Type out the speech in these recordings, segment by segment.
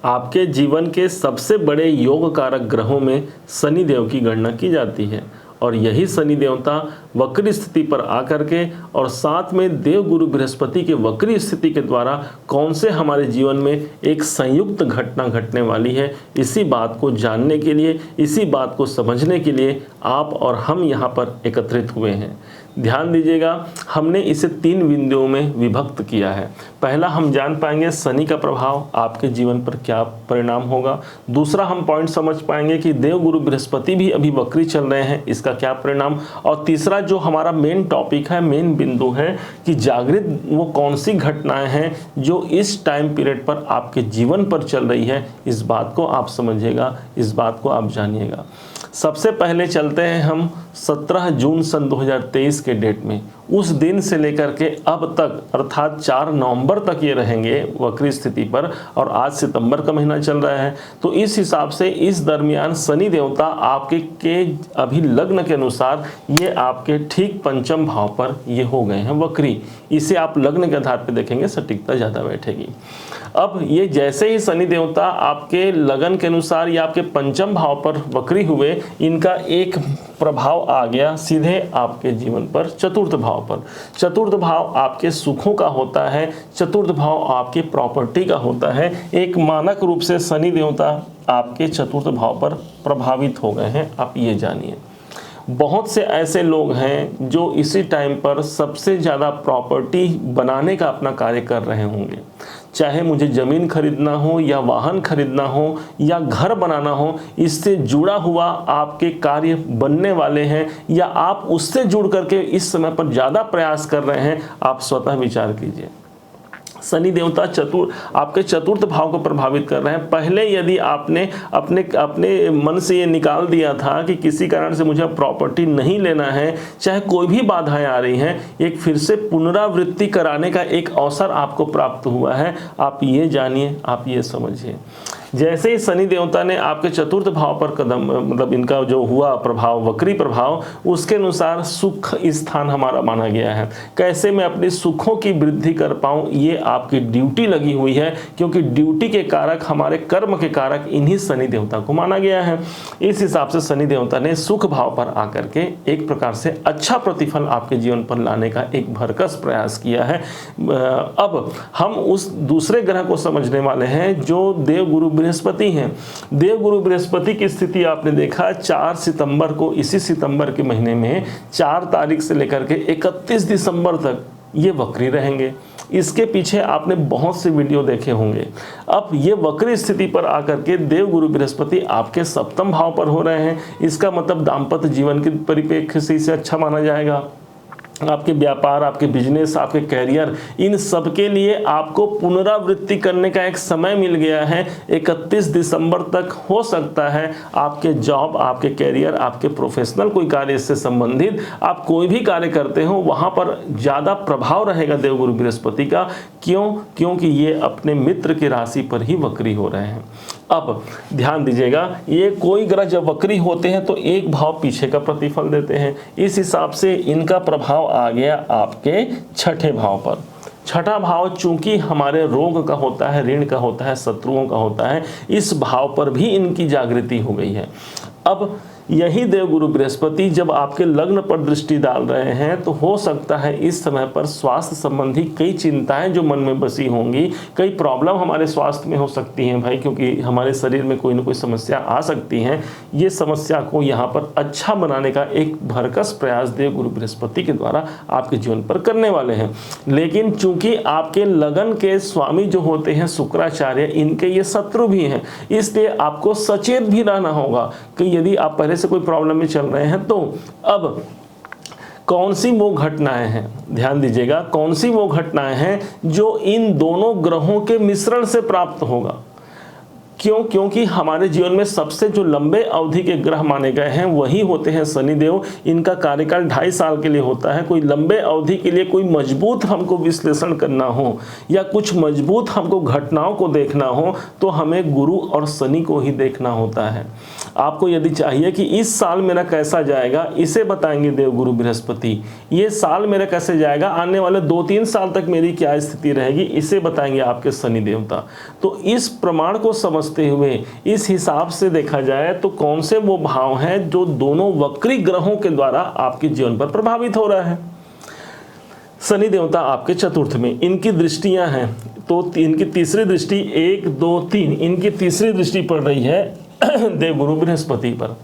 आपके जीवन के सबसे बड़े योग कारक ग्रहों में शनि देव की गणना की जाती है और यही शनि देवता वक्री स्थिति पर आकर के और साथ में देव गुरु बृहस्पति के वक्री स्थिति के द्वारा कौन से हमारे जीवन में एक संयुक्त घटना घटने वाली है, इसी बात को जानने के लिए, इसी बात को समझने के लिए आप और हम यहाँ पर एकत्रित हुए हैं। ध्यान दीजिएगा, हमने इसे 3 बिंदुओं में विभक्त किया है। पहला हम जान पाएंगे शनि का प्रभाव आपके जीवन पर क्या परिणाम होगा। दूसरा हम पॉइंट समझ पाएंगे कि देव गुरु बृहस्पति भी अभी वक्री चल रहे हैं, इसका क्या परिणाम। और तीसरा जो हमारा मेन टॉपिक है, मेन बिंदु है कि जागृत वो कौन सी घटनाएं हैं जो इस टाइम पीरियड पर आपके जीवन पर चल रही है, इस बात को आप समझिएगा, इस बात को आप जानिएगा। सबसे पहले चलते हैं हम 17 जून सन 2023 के डेट में। उस दिन से लेकर के अब तक अर्थात 4 नवंबर तक ये रहेंगे वक्री स्थिति पर और आज सितंबर का महीना चल रहा है। तो इस हिसाब से इस दरमियान शनि देवता आपके अभी लग्न के अनुसार ये आपके ठीक पंचम भाव पर ये हो गए हैं वक्री। इसे आप लग्न के आधार पर देखेंगे, सटीकता ज़्यादा बैठेगी। अब ये जैसे ही शनि देवता आपके लगन के अनुसार या आपके पंचम भाव पर वक्री हुए, इनका एक प्रभाव आ गया सीधे आपके जीवन पर चतुर्थ भाव पर। चतुर्थ भाव आपके सुखों का होता है, चतुर्थ भाव आपकी प्रॉपर्टी का होता है। एक मानक रूप से शनि देवता आपके चतुर्थ भाव पर प्रभावित हो गए हैं, आप ये जानिए। बहुत से ऐसे लोग हैं जो इसी टाइम पर सबसे ज़्यादा प्रॉपर्टी बनाने का अपना कार्य कर रहे होंगे। चाहे मुझे ज़मीन खरीदना हो या वाहन खरीदना हो या घर बनाना हो, इससे जुड़ा हुआ आपके कार्य बनने वाले हैं या आप उससे जुड़ करके इस समय पर ज़्यादा प्रयास कर रहे हैं, आप स्वतः विचार कीजिए। शनि देवता आपके चतुर्थ भाव को प्रभावित कर रहे हैं। पहले यदि आपने अपने मन से ये निकाल दिया था कि किसी कारण से मुझे प्रॉपर्टी नहीं लेना है, चाहे कोई भी बाधाएं आ रही हैं, एक फिर से पुनरावृत्ति कराने का एक अवसर आपको प्राप्त हुआ है। आप ये जानिए, आप ये समझिए। जैसे ही शनि देवता ने आपके चतुर्थ भाव पर कदम, मतलब इनका जो हुआ प्रभाव, वक्री प्रभाव, उसके अनुसार सुख स्थान हमारा माना गया है। कैसे मैं अपने सुखों की वृद्धि कर पाऊं, ये आपकी ड्यूटी लगी हुई है, क्योंकि ड्यूटी के कारक, हमारे कर्म के कारक इन्हीं शनि देवता को माना गया है। इस हिसाब से शनि देवता ने सुख भाव पर आकर के एक प्रकार से अच्छा प्रतिफल आपके जीवन पर लाने का एक भरकस प्रयास किया है। अब हम उस दूसरे ग्रह को समझने वाले हैं जो देव गुरु बृहस्पति हैं। देव गुरु बृहस्पति की स्थिति आपने देखा 4 सितंबर को, इसी सितंबर के महीने में 4 तारीख से लेकर के 31 दिसंबर तक ये वक्री रहेंगे। इसके पीछे आपने बहुत से वीडियो देखे होंगे। अब ये वक्री स्थिति पर आकर के देव गुरु बृहस्पति आपके सप्तम भाव पर हो रहे हैं। इसका मतलब दाम्पत्य जीवन के परिप्रेक्ष्य से इसे अच्छा माना जाएगा। आपके व्यापार, आपके बिजनेस, आपके कैरियर, इन सब के लिए आपको पुनरावृत्ति करने का एक समय मिल गया है। 31 दिसंबर तक हो सकता है आपके जॉब, आपके कैरियर, आपके प्रोफेशनल कोई कार्य से संबंधित आप कोई भी कार्य करते हो, वहाँ पर ज़्यादा प्रभाव रहेगा देवगुरु बृहस्पति का। क्यों? क्योंकि ये अपने मित्र की राशि पर ही वक्री हो रहे हैं। अब ध्यान दीजिएगा, ये कोई ग्रह जब वक्री होते हैं तो एक भाव पीछे का प्रतिफल देते हैं। इस हिसाब से इनका प्रभाव आ गया आपके छठे भाव पर। छठा भाव चूंकि हमारे रोग का होता है, ऋण का होता है, शत्रुओं का होता है, इस भाव पर भी इनकी जागृति हो गई है। अब यही देवगुरु बृहस्पति जब आपके लग्न पर दृष्टि डाल रहे हैं तो हो सकता है इस समय पर स्वास्थ्य संबंधी कई चिंताएं जो मन में बसी होंगी, कई प्रॉब्लम हमारे स्वास्थ्य में हो सकती हैं भाई, क्योंकि हमारे शरीर में कोई ना कोई समस्या आ सकती हैं। ये समस्या को यहाँ पर अच्छा बनाने का एक भरकस प्रयास देवगुरु बृहस्पति के द्वारा आपके जीवन पर करने वाले हैं। लेकिन चूंकि आपके लगन के स्वामी जो होते हैं शुक्राचार्य, इनके ये शत्रु भी हैं, इसलिए आपको सचेत भी रहना होगा कि यदि आप पहले से कोई प्रॉब्लम में चल रहे हैं तो अब कौन सी वो घटनाएं हैं, ध्यान दीजिएगा, कौन सी वो घटनाएं हैं जो इन दोनों ग्रहों के मिश्रण से प्राप्त होगा। क्योंकि हमारे जीवन में सबसे जो लंबे अवधि के ग्रह माने गए हैं वही होते हैं शनिदेव। इनका कार्यकाल 2.5 साल के लिए होता है। कोई लंबे अवधि के लिए कोई मजबूत हमको विश्लेषण करना हो या कुछ मजबूत हमको घटनाओं को देखना हो तो हमें गुरु और शनि को ही देखना होता है। आपको यदि चाहिए कि इस साल मेरा कैसा जाएगा, इसे बताएंगे देवगुरु बृहस्पति। ये साल मेरा कैसे जाएगा, आने वाले 2-3 साल तक मेरी क्या स्थिति रहेगी, इसे बताएंगे आपके शनि देवता। तो इस प्रमाण को समझते हुए इस हिसाब से देखा जाए तो कौन से वो भाव हैं जो दोनों वक्री ग्रहों के द्वारा आपके जीवन पर प्रभावित हो रहा है। शनि देवता आपके चतुर्थ में, इनकी दृष्टियां हैं, तो इनकी तीसरी दृष्टि 1, 2, 3 इनकी तीसरी दृष्टि पड़ रही है देवगुरु बृहस्पति पर।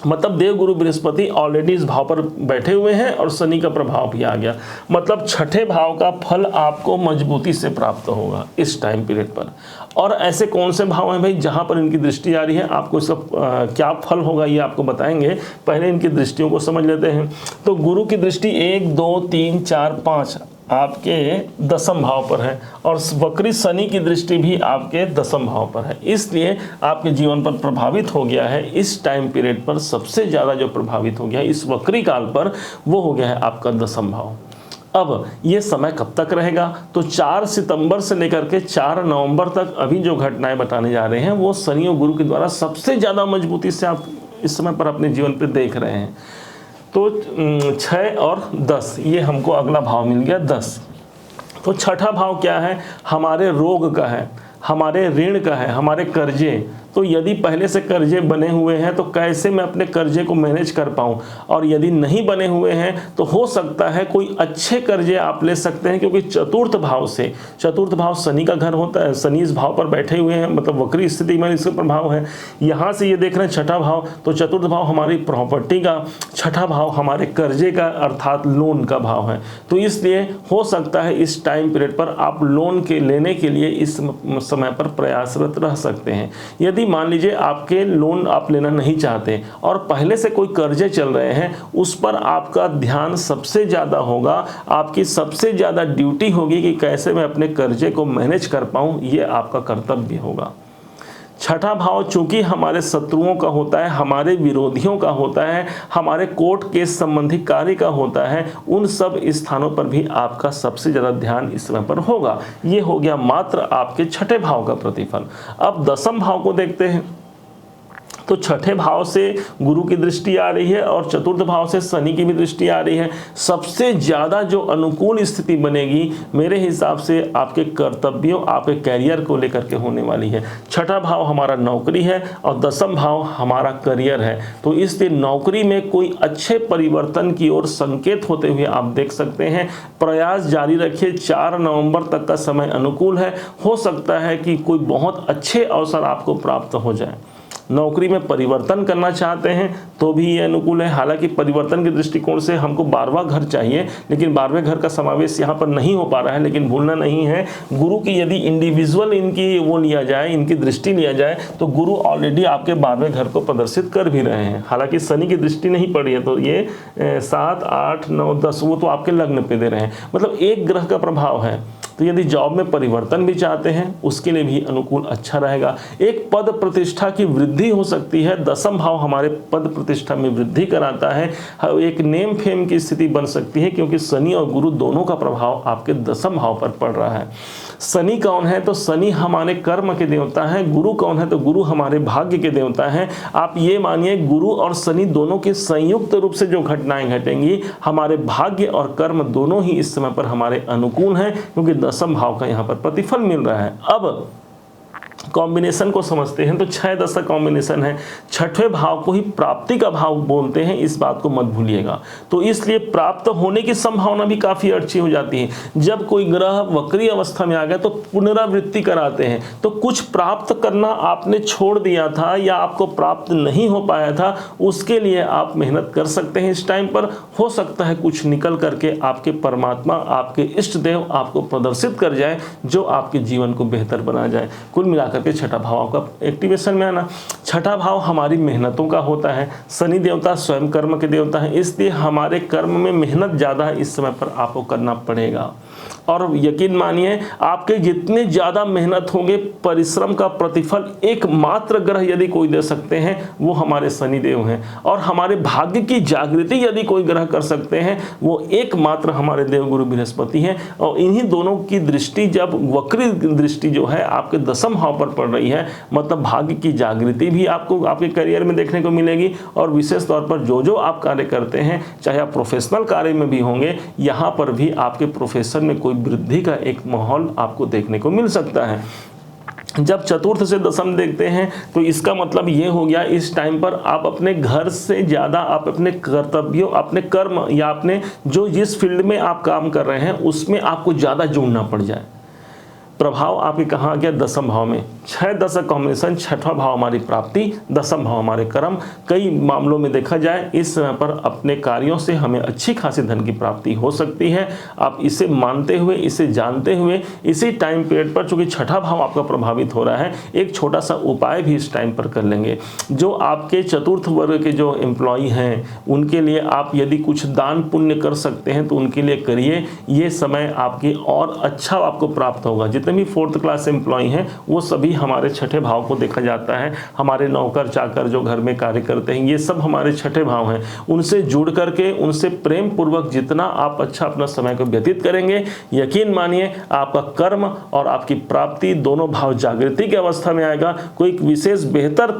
मतलब देवगुरु बृहस्पति ऑलरेडी इस भाव पर बैठे हुए हैं और शनि का प्रभाव भी आ गया। मतलब छठे भाव का फल आपको मजबूती से प्राप्त होगा इस टाइम पीरियड पर। और ऐसे कौन से भाव हैं भाई जहां पर इनकी दृष्टि आ रही है, आपको इसका क्या फल होगा ये आपको बताएंगे। पहले इनकी दृष्टियों को समझ लेते हैं। तो गुरु की दृष्टि 1, 2, 3, 4, 5 आपके 10वें भाव पर है और वक्री शनि की दृष्टि भी आपके 10वें भाव पर है। इसलिए आपके जीवन पर प्रभावित हो गया है इस टाइम पीरियड पर सबसे ज़्यादा जो प्रभावित हो गया है इस वक्री काल पर, वो हो गया है आपका 10वां भाव। अब ये समय कब तक रहेगा, तो 4 सितंबर से लेकर के 4 नवंबर तक अभी जो घटनाएं बताने जा रहे हैं वो शनि और गुरु के द्वारा सबसे ज़्यादा मजबूती से आप इस समय पर अपने जीवन पर देख रहे हैं। तो 6 और 10 ये हमको अगला भाव मिल गया 10। तो छठा भाव क्या है, हमारे रोग का है, हमारे ऋण का है, हमारे कर्जे। तो यदि पहले से कर्जे बने हुए हैं तो कैसे मैं अपने कर्जे को मैनेज कर पाऊं, और यदि नहीं बने हुए हैं तो हो सकता है कोई अच्छे कर्जे आप ले सकते हैं, क्योंकि चतुर्थ भाव से, चतुर्थ भाव शनि का घर होता है, शनि इस भाव पर बैठे हुए हैं, मतलब वक्री स्थिति में इसका प्रभाव है। यहाँ से ये देख रहे हैं छठा भाव, तो चतुर्थ भाव हमारी प्रॉपर्टी का, छठा भाव हमारे कर्जे का अर्थात लोन का भाव है। तो इसलिए हो सकता है इस टाइम पीरियड पर आप लोन के लेने के लिए इस समय पर प्रयासरत रह सकते हैं। यदि मान लीजिए आपके लोन आप लेना नहीं चाहते और पहले से कोई कर्जे चल रहे हैं, उस पर आपका ध्यान सबसे ज़्यादा होगा, आपकी सबसे ज़्यादा ड्यूटी होगी कि कैसे मैं अपने कर्जे को मैनेज कर पाऊँ, ये आपका कर्तव्य होगा। छठा भाव चूंकि हमारे शत्रुओं का होता है, हमारे विरोधियों का होता है, हमारे कोर्ट केस संबंधी कार्य का होता है, उन सब स्थानों पर भी आपका सबसे ज़्यादा ध्यान इस समय पर होगा। ये हो गया मात्र आपके छठे भाव का प्रतिफल। अब 10वें भाव को देखते हैं। तो छठे भाव से गुरु की दृष्टि आ रही है और चतुर्थ भाव से शनि की भी दृष्टि आ रही है। सबसे ज़्यादा जो अनुकूल स्थिति बनेगी मेरे हिसाब से आपके कर्तव्यों, आपके कैरियर को लेकर के होने वाली है। छठा भाव हमारा नौकरी है और 10वां भाव हमारा करियर है। तो इसलिए नौकरी में कोई अच्छे परिवर्तन की ओर संकेत होते हुए आप देख सकते हैं। प्रयास जारी रखिए, 4 नवंबर तक का समय अनुकूल है। हो सकता है कि कोई बहुत अच्छे अवसर आपको प्राप्त हो जाए। नौकरी में परिवर्तन करना चाहते हैं तो भी ये अनुकूल है। हालांकि परिवर्तन के दृष्टिकोण से हमको 12वां घर चाहिए, लेकिन 12वें घर का समावेश यहाँ पर नहीं हो पा रहा है। लेकिन भूलना नहीं है, गुरु की यदि इंडिविजुअल इनकी वो लिया जाए, इनकी दृष्टि लिया जाए, तो गुरु ऑलरेडी आपके 12वें घर को प्रदर्शित कर भी रहे हैं। हालांकि शनि की दृष्टि नहीं पड़ी है, तो ये 7, 8, 9, 10 वो तो आपके लग्न पे दे रहे हैं, मतलब एक ग्रह का प्रभाव है। तो यदि जॉब में परिवर्तन भी चाहते हैं उसके लिए भी अनुकूल अच्छा रहेगा। एक पद प्रतिष्ठा की वृद्धि हो सकती है। 10वां भाव हमारे पद प्रतिष्ठा में वृद्धि कराता है। एक नेम फेम की स्थिति बन सकती है, क्योंकि शनि और गुरु दोनों का प्रभाव आपके 10वें भाव पर पड़ रहा है। शनि कौन है, तो शनि हमारे कर्म के देवता हैं। गुरु कौन है, तो गुरु हमारे भाग्य के देवता हैं। आप ये मानिए गुरु और शनि दोनों के संयुक्त रूप से जो घटनाएं घटेंगी, हमारे भाग्य और कर्म दोनों ही इस समय पर हमारे अनुकूल हैं, क्योंकि 10वें भाव का यहाँ पर प्रतिफल मिल रहा है। अब कॉम्बिनेशन को समझते हैं तो 6-10 का कॉम्बिनेशन है। छठवें भाव को ही प्राप्ति का भाव बोलते हैं, इस बात को मत भूलिएगा। तो इसलिए प्राप्त होने की संभावना भी काफ़ी अच्छी हो जाती है। जब कोई ग्रह वक्री अवस्था में आ गया तो पुनरावृत्ति कराते हैं। तो कुछ प्राप्त करना आपने छोड़ दिया था या आपको प्राप्त नहीं हो पाया था, उसके लिए आप मेहनत कर सकते हैं। इस टाइम पर हो सकता है कुछ निकल करके आपके परमात्मा, आपके इष्ट देव आपको प्रदर्शित कर जाए, जो आपके जीवन को बेहतर बना जाए। कुल मिलाकर के छठा भाव का एक्टिवेशन में आना। छठा भाव हमारी मेहनतों का होता है। शनि देवता स्वयं कर्म के देवता है, इसलिए हमारे कर्म में मेहनत ज़्यादा इस समय पर आपको करना पड़ेगा। और यकीन मानिए आपके जितने ज़्यादा मेहनत होंगे, परिश्रम का प्रतिफल एकमात्र ग्रह यदि कोई दे सकते हैं वो हमारे शनिदेव हैं। और हमारे भाग्य की जागृति यदि कोई ग्रह कर सकते हैं वो एकमात्र हमारे देवगुरु बृहस्पति हैं। और इन्हीं दोनों की दृष्टि, जब वक्री दृष्टि जो है आपके दसम भाव पर पड़ रही है, मतलब भाग्य की जागृति भी आपको आपके करियर में देखने को मिलेगी। और विशेष तौर पर जो आप कार्य करते हैं, चाहे आप प्रोफेशनल कार्य में भी होंगे, यहाँ पर भी आपके प्रोफेशन में कोई वृद्धि का एक माहौल आपको देखने को मिल सकता है। जब चतुर्थ से दसम देखते हैं तो इसका मतलब ये हो गया, इस टाइम पर आप अपने घर से ज़्यादा आप अपने कर्तव्यों, अपने कर्म या अपने जो जिस फील्ड में आप काम कर रहे हैं उसमें आपको ज़्यादा जुड़ना पड़ जाए। प्रभाव आपके कहाँ आ गया? दसम भाव में। 6-10 का कॉम्बिनेशन, छठवां भाव हमारी प्राप्ति, दसम भाव हमारे कर्म। कई मामलों में देखा जाए इस समय पर अपने कार्यों से हमें अच्छी खासी धन की प्राप्ति हो सकती है। आप इसे मानते हुए, इसे जानते हुए, इसी टाइम पीरियड पर, चूंकि छठा भाव आपका प्रभावित हो रहा है, एक छोटा सा उपाय भी इस टाइम पर कर लेंगे। जो आपके चतुर्थ वर्ग के जो एम्प्लॉई हैं उनके लिए आप यदि कुछ दान पुण्य कर सकते हैं तो उनके लिए करिए। ये समय आपकी और अच्छा आपको प्राप्त होगा। जितने भी 4th क्लास एम्प्लॉय हैं वो सभी हमारे छठे भाव को देखा जाता है। हमारे नौकर चाकर जो घर में कार्य करते हैं ये सब हमारे छठे भाव हैं। उनसे जुड़ करके, उनसे प्रेम पूर्वक जितना आप अच्छा अपना समय को व्यतीत करेंगे, यकीन मानिए आपका कर्म और आपकी प्राप्ति दोनों भाव जागृति की अवस्था में आएगा। कोई विशेष बेहतर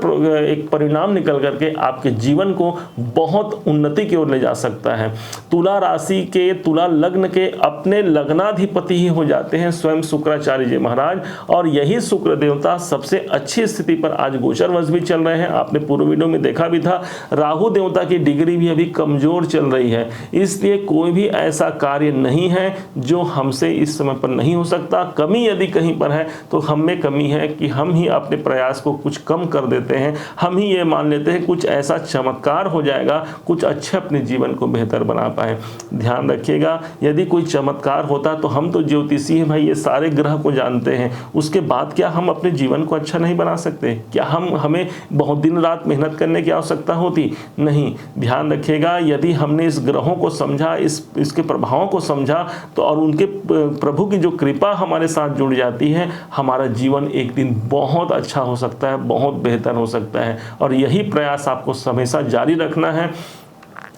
एक परिणाम निकल करके आपके जीवन को बहुत उन्नति की ओर ले जा सकता है। तुला राशि के, तुला लग्न के अपने लग्नाधिपति ही हो जाते हैं स्वयं शुक्राचार्य जी महाराज। और यही शुक्र देवता सबसे अच्छी स्थिति पर आज गोचर वश भी चल रहे हैं। आपने पूर्व वीडियो में देखा भी था। राहु देवता की डिग्री भी अभी कमजोर चल रही है, इसलिए कोई भी ऐसा कार्य नहीं है जो हमसे इस समय पर नहीं हो सकता। कमी यदि कहीं पर है तो हम में कमी है कि हम ही अपने प्रयास को कुछ कम कर देते हैं। हम ही ये मान लेते हैं कुछ ऐसा चमत्कार हो जाएगा, कुछ अच्छे अपने जीवन को बेहतर बना पाए। ध्यान रखिएगा, यदि कोई चमत्कार होता तो हम तो ज्योतिषी हैं भाई, ये सारे ग्रह को जानते हैं, उसके बाद क्या हम अपने जीवन को अच्छा नहीं बना सकते? क्या हमें बहुत दिन रात मेहनत करने की आवश्यकता होती? नहीं। ध्यान रखिएगा, यदि हमने इस ग्रहों को समझा, इसके प्रभावों को समझा तो और उनके प्रभु की जो कृपा हमारे साथ जुड़ जाती है, हमारा जीवन एक दिन बहुत अच्छा हो सकता है, बहुत बेहतर हो सकता है। और यही प्रयास आपको हमेशा जारी रखना है।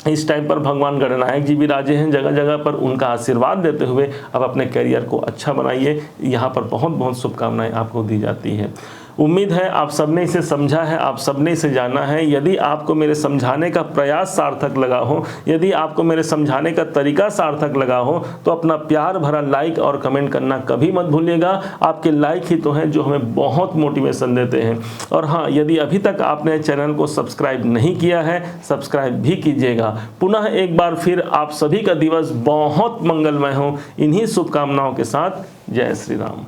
इस टाइम पर भगवान गणनायक जी भी राजे हैं जगह जगह पर, उनका आशीर्वाद देते हुए अब अपने करियर को अच्छा बनाइए। यहाँ पर बहुत बहुत शुभकामनाएं आपको दी जाती है। उम्मीद है आप सबने इसे समझा है, आप सबने इसे जाना है। यदि आपको मेरे समझाने का प्रयास सार्थक लगा हो, यदि आपको मेरे समझाने का तरीका सार्थक लगा हो तो अपना प्यार भरा लाइक और कमेंट करना कभी मत भूलिएगा। आपके लाइक ही तो हैं जो हमें बहुत मोटिवेशन देते हैं। और हाँ, यदि अभी तक आपने चैनल को सब्सक्राइब नहीं किया है, सब्सक्राइब भी कीजिएगा। पुनः एक बार फिर आप सभी का दिवस बहुत मंगलमय हो। इन्हीं शुभकामनाओं के साथ जय श्री राम।